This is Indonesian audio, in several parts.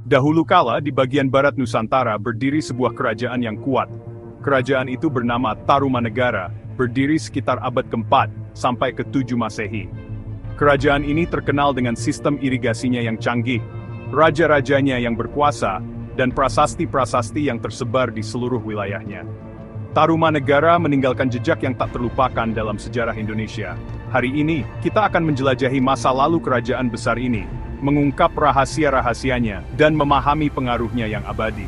Dahulu kala di bagian barat Nusantara berdiri sebuah kerajaan yang kuat. Kerajaan itu bernama Tarumanegara, berdiri sekitar abad ke-4 sampai ke-7 Masehi. Kerajaan ini terkenal dengan sistem irigasinya yang canggih, raja-rajanya yang berkuasa, dan prasasti-prasasti yang tersebar di seluruh wilayahnya. Tarumanegara meninggalkan jejak yang tak terlupakan dalam sejarah Indonesia. Hari ini, kita akan menjelajahi masa lalu kerajaan besar ini, mengungkap rahasia-rahasianya, dan memahami pengaruhnya yang abadi.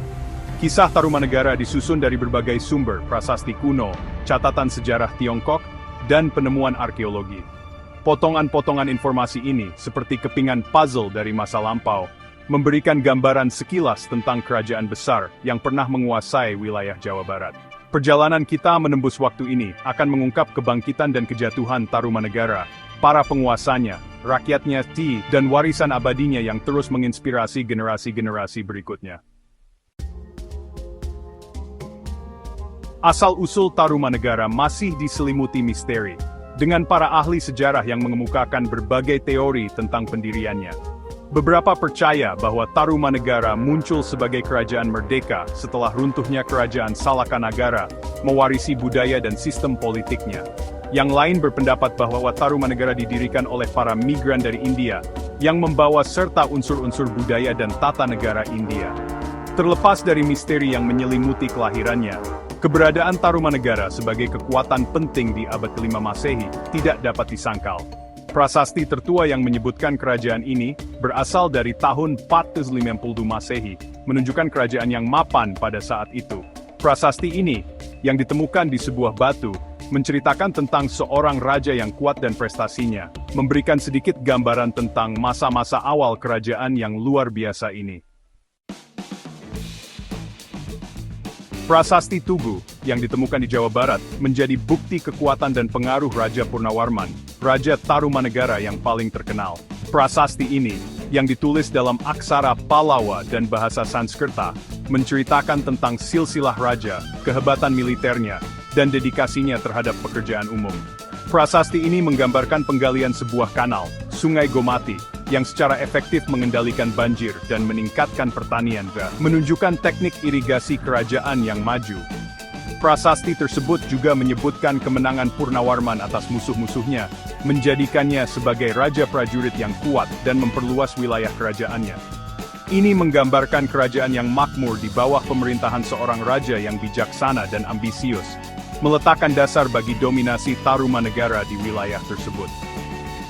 Kisah Tarumanegara disusun dari berbagai sumber, prasasti kuno, catatan sejarah Tiongkok, dan penemuan arkeologi. Potongan-potongan informasi ini, seperti kepingan puzzle dari masa lampau, memberikan gambaran sekilas tentang kerajaan besar yang pernah menguasai wilayah Jawa Barat. Perjalanan kita menembus waktu ini akan mengungkap kebangkitan dan kejatuhan Tarumanegara, para penguasanya, rakyatnya, dan warisan abadinya yang terus menginspirasi generasi-generasi berikutnya. Asal-usul Tarumanegara masih diselimuti misteri, dengan para ahli sejarah yang mengemukakan berbagai teori tentang pendiriannya. Beberapa percaya bahwa Tarumanegara muncul sebagai kerajaan merdeka setelah runtuhnya kerajaan Salakanagara, mewarisi budaya dan sistem politiknya. Yang lain berpendapat bahwa Tarumanegara didirikan oleh para migran dari India, yang membawa serta unsur-unsur budaya dan tata negara India. Terlepas dari misteri yang menyelimuti kelahirannya, keberadaan Tarumanegara sebagai kekuatan penting di abad ke-5 Masehi tidak dapat disangkal. Prasasti tertua yang menyebutkan kerajaan ini berasal dari tahun 452 Masehi, menunjukkan kerajaan yang mapan pada saat itu. Prasasti ini, yang ditemukan di sebuah batu, menceritakan tentang seorang raja yang kuat dan prestasinya, memberikan sedikit gambaran tentang masa-masa awal kerajaan yang luar biasa ini. Prasasti Tugu, yang ditemukan di Jawa Barat, menjadi bukti kekuatan dan pengaruh Raja Purnawarman, Raja Tarumanegara yang paling terkenal. Prasasti ini, yang ditulis dalam aksara Palawa dan bahasa Sanskerta, menceritakan tentang silsilah raja, kehebatan militernya, dan dedikasinya terhadap pekerjaan umum. Prasasti ini menggambarkan penggalian sebuah kanal, Sungai Gomati, yang secara efektif mengendalikan banjir dan meningkatkan pertanian, menunjukkan teknik irigasi kerajaan yang maju. Prasasti tersebut juga menyebutkan kemenangan Purnawarman atas musuh-musuhnya, menjadikannya sebagai raja prajurit yang kuat dan memperluas wilayah kerajaannya. Ini menggambarkan kerajaan yang makmur di bawah pemerintahan seorang raja yang bijaksana dan ambisius, meletakkan dasar bagi dominasi Tarumanegara di wilayah tersebut.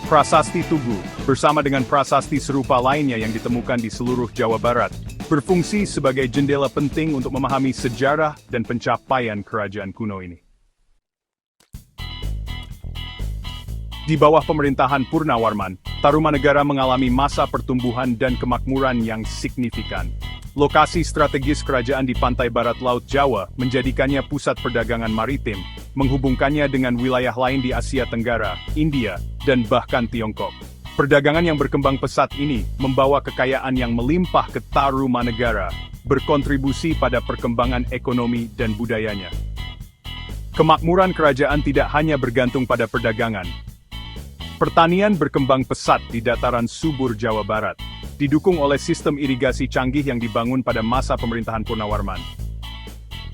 Prasasti Tugu, bersama dengan prasasti serupa lainnya yang ditemukan di seluruh Jawa Barat, berfungsi sebagai jendela penting untuk memahami sejarah dan pencapaian kerajaan kuno ini. Di bawah pemerintahan Purnawarman, Tarumanegara mengalami masa pertumbuhan dan kemakmuran yang signifikan. Lokasi strategis kerajaan di pantai barat Laut Jawa menjadikannya pusat perdagangan maritim, menghubungkannya dengan wilayah lain di Asia Tenggara, India, dan bahkan Tiongkok. Perdagangan yang berkembang pesat ini membawa kekayaan yang melimpah ke Tarumanegara, berkontribusi pada perkembangan ekonomi dan budayanya. Kemakmuran kerajaan tidak hanya bergantung pada perdagangan. Pertanian berkembang pesat di dataran subur Jawa Barat, didukung oleh sistem irigasi canggih yang dibangun pada masa pemerintahan Purnawarman.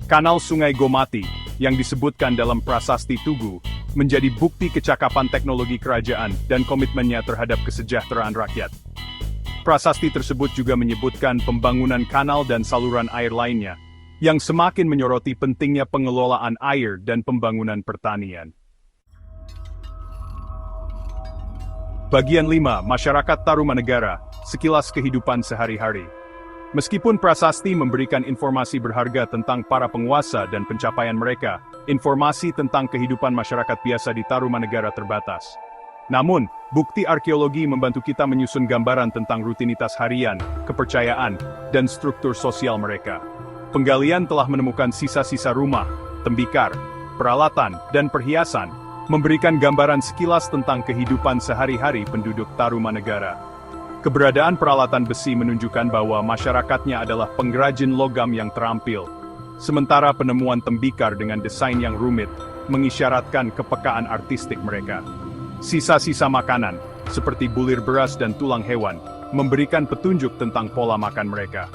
Kanal Sungai Gomati, yang disebutkan dalam Prasasti Tugu, menjadi bukti kecakapan teknologi kerajaan dan komitmennya terhadap kesejahteraan rakyat. Prasasti tersebut juga menyebutkan pembangunan kanal dan saluran air lainnya, yang semakin menyoroti pentingnya pengelolaan air dan pembangunan pertanian. Bagian 5. Masyarakat Tarumanegara, sekilas kehidupan sehari-hari. Meskipun prasasti memberikan informasi berharga tentang para penguasa dan pencapaian mereka, informasi tentang kehidupan masyarakat biasa di Tarumanegara terbatas. Namun, bukti arkeologi membantu kita menyusun gambaran tentang rutinitas harian, kepercayaan, dan struktur sosial mereka. Penggalian telah menemukan sisa-sisa rumah, tembikar, peralatan, dan perhiasan, memberikan gambaran sekilas tentang kehidupan sehari-hari penduduk Tarumanegara. Keberadaan peralatan besi menunjukkan bahwa masyarakatnya adalah pengrajin logam yang terampil, sementara penemuan tembikar dengan desain yang rumit mengisyaratkan kepekaan artistik mereka. Sisa-sisa makanan, seperti bulir beras dan tulang hewan, memberikan petunjuk tentang pola makan mereka.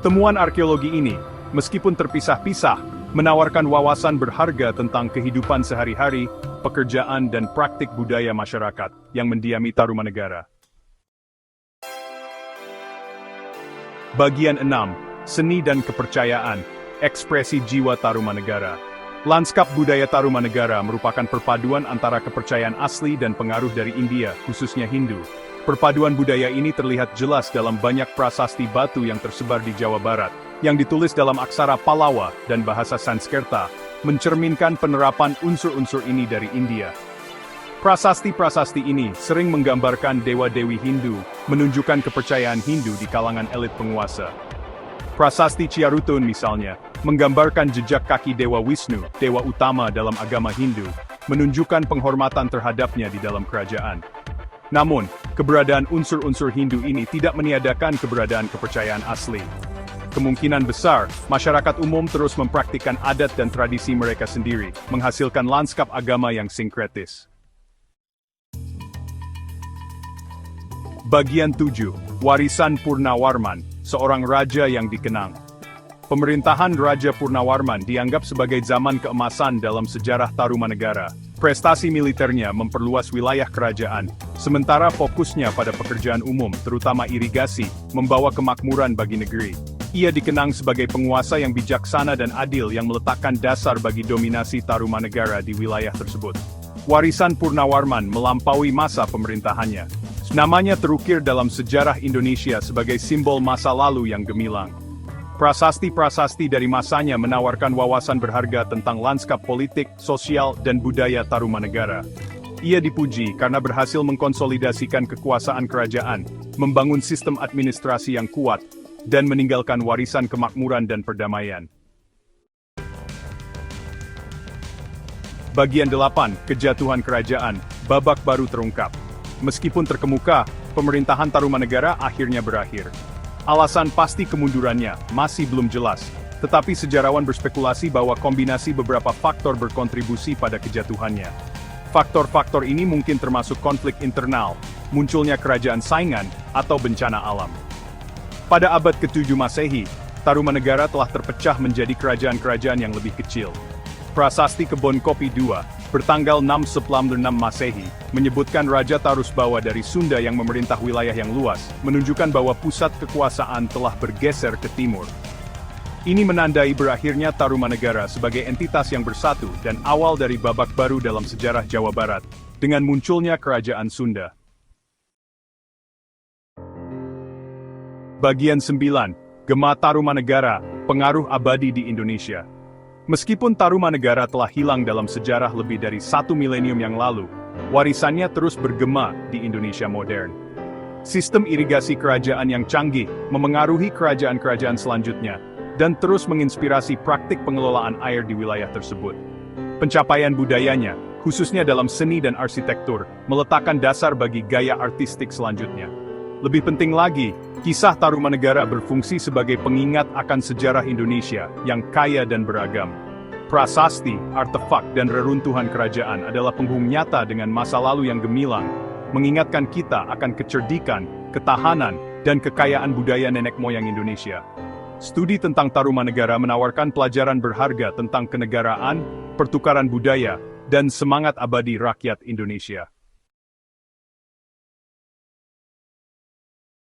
Temuan arkeologi ini, meskipun terpisah-pisah, menawarkan wawasan berharga tentang kehidupan sehari-hari, pekerjaan dan praktik budaya masyarakat yang mendiami Tarumanegara. Bagian 6. Seni dan Kepercayaan, Ekspresi Jiwa Tarumanegara. Lanskap budaya Tarumanegara merupakan perpaduan antara kepercayaan asli dan pengaruh dari India, khususnya Hindu. Perpaduan budaya ini terlihat jelas dalam banyak prasasti batu yang tersebar di Jawa Barat, yang ditulis dalam aksara Pallawa dan bahasa Sanskerta, mencerminkan penerapan unsur-unsur ini dari India. Prasasti-prasasti ini sering menggambarkan dewa-dewi Hindu, menunjukkan kepercayaan Hindu di kalangan elit penguasa. Prasasti Ciarutun misalnya, menggambarkan jejak kaki Dewa Wisnu, dewa utama dalam agama Hindu, menunjukkan penghormatan terhadapnya di dalam kerajaan. Namun, keberadaan unsur-unsur Hindu ini tidak meniadakan keberadaan kepercayaan asli. Kemungkinan besar, masyarakat umum terus mempraktikkan adat dan tradisi mereka sendiri, menghasilkan lanskap agama yang sinkretis. Bagian 7. Warisan Purnawarman, seorang raja yang dikenang. Pemerintahan Raja Purnawarman dianggap sebagai zaman keemasan dalam sejarah Tarumanegara. Prestasi militernya memperluas wilayah kerajaan, sementara fokusnya pada pekerjaan umum, terutama irigasi, membawa kemakmuran bagi negeri. Ia dikenang sebagai penguasa yang bijaksana dan adil yang meletakkan dasar bagi dominasi Tarumanegara di wilayah tersebut. Warisan Purnawarman melampaui masa pemerintahannya. Namanya terukir dalam sejarah Indonesia sebagai simbol masa lalu yang gemilang. Prasasti-prasasti dari masanya menawarkan wawasan berharga tentang lanskap politik, sosial, dan budaya Tarumanegara. Ia dipuji karena berhasil mengkonsolidasikan kekuasaan kerajaan, membangun sistem administrasi yang kuat, dan meninggalkan warisan kemakmuran dan perdamaian. Bagian 8. Kejatuhan kerajaan, babak baru terungkap. Meskipun terkemuka, pemerintahan Tarumanegara akhirnya berakhir. Alasan pasti kemundurannya masih belum jelas, tetapi sejarawan berspekulasi bahwa kombinasi beberapa faktor berkontribusi pada kejatuhannya. Faktor-faktor ini mungkin termasuk konflik internal, munculnya kerajaan saingan, atau bencana alam. Pada abad ke-7 Masehi, Tarumanegara telah terpecah menjadi kerajaan-kerajaan yang lebih kecil. Prasasti Kebon Kopi II, bertanggal 6/6 Masehi, menyebutkan Raja Tarusbawa dari Sunda yang memerintah wilayah yang luas, menunjukkan bahwa pusat kekuasaan telah bergeser ke timur. Ini menandai berakhirnya Tarumanegara sebagai entitas yang bersatu dan awal dari babak baru dalam sejarah Jawa Barat, dengan munculnya Kerajaan Sunda. Bagian 9. Gema Tarumanegara, pengaruh abadi di Indonesia. Meskipun Tarumanegara telah hilang dalam sejarah lebih dari 1 milenium yang lalu, warisannya terus bergema di Indonesia modern. Sistem irigasi kerajaan yang canggih memengaruhi kerajaan-kerajaan selanjutnya, dan terus menginspirasi praktik pengelolaan air di wilayah tersebut. Pencapaian budayanya, khususnya dalam seni dan arsitektur, meletakkan dasar bagi gaya artistik selanjutnya. Lebih penting lagi, kisah Tarumanegara berfungsi sebagai pengingat akan sejarah Indonesia yang kaya dan beragam. Prasasti, artefak, dan reruntuhan kerajaan adalah penghubung nyata dengan masa lalu yang gemilang, mengingatkan kita akan kecerdikan, ketahanan, dan kekayaan budaya nenek moyang Indonesia. Studi tentang Tarumanegara menawarkan pelajaran berharga tentang kenegaraan, pertukaran budaya, dan semangat abadi rakyat Indonesia.